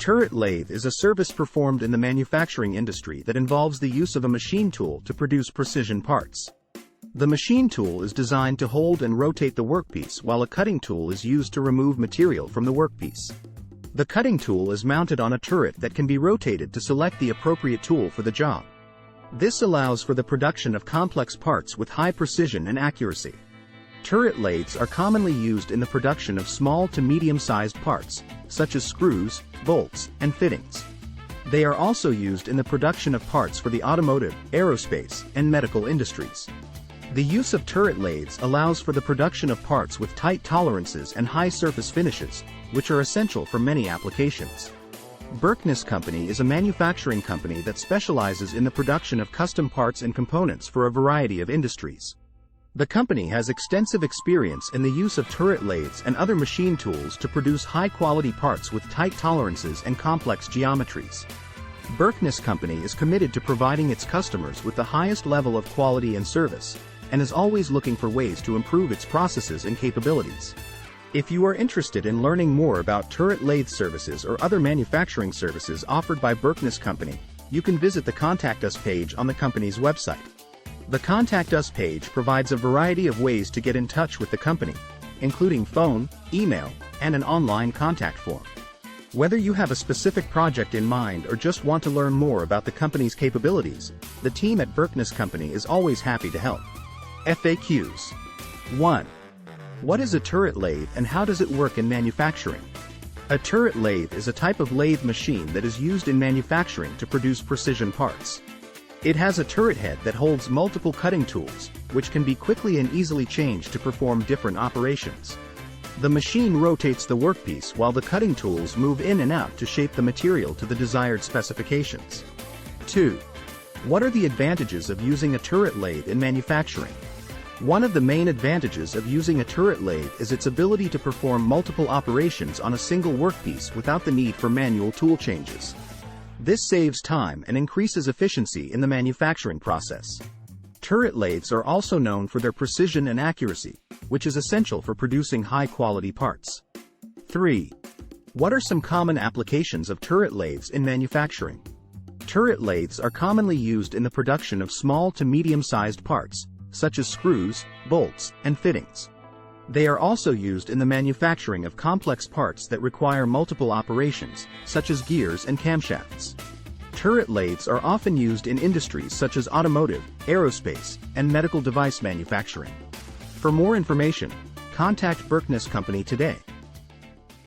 turret lathe is a service performed in the manufacturing industry that involves the use of a machine tool to produce precision parts. The machine tool is designed to hold and rotate the workpiece, while a cutting tool is used to remove material from the workpiece. The cutting tool is mounted on a turret that can be rotated to select the appropriate tool for the job. This allows for the production of complex parts with high precision and accuracy. Turret lathes are commonly used in the production of small to medium-sized parts, such as screws, bolts, and fittings. They are also used in the production of parts for the automotive, aerospace, and medical industries. The use of turret lathes allows for the production of parts with tight tolerances and high surface finishes, which are essential for many applications. Berkness Company is a manufacturing company that specializes in the production of custom parts and components for a variety of industries. The company has extensive experience in the use of turret lathes and other machine tools to produce high-quality parts with tight tolerances and complex geometries. Berkness Company is committed to providing its customers with the highest level of quality and service, and is always looking for ways to improve its processes and capabilities. If you are interested in learning more about turret lathe services or other manufacturing services offered by Berkness Company, you can visit the Contact Us page on the company's website. The Contact Us page provides a variety of ways to get in touch with the company, including phone, email, and an online contact form. Whether you have a specific project in mind or just want to learn more about the company's capabilities, the team at Berkness Company is always happy to help. FAQs. 1. What is a turret lathe and how does it work in manufacturing? A turret lathe is a type of lathe machine that is used in manufacturing to produce precision parts. It has a turret head that holds multiple cutting tools, which can be quickly and easily changed to perform different operations. The machine rotates the workpiece while the cutting tools move in and out to shape the material to the desired specifications. 2. What are the advantages of using a turret lathe in manufacturing? One of the main advantages of using a turret lathe is its ability to perform multiple operations on a single workpiece without the need for manual tool changes. This saves time and increases efficiency in the manufacturing process. Turret lathes are also known for their precision and accuracy, which is essential for producing high-quality parts. 3. What are some common applications of turret lathes in manufacturing? Turret lathes are commonly used in the production of small to medium-sized parts, such as screws, bolts, and fittings. They are also used in the manufacturing of complex parts that require multiple operations, such as gears and camshafts. Turret lathes are often used in industries such as automotive, aerospace, and medical device manufacturing. For more information, contact Berkness Company today.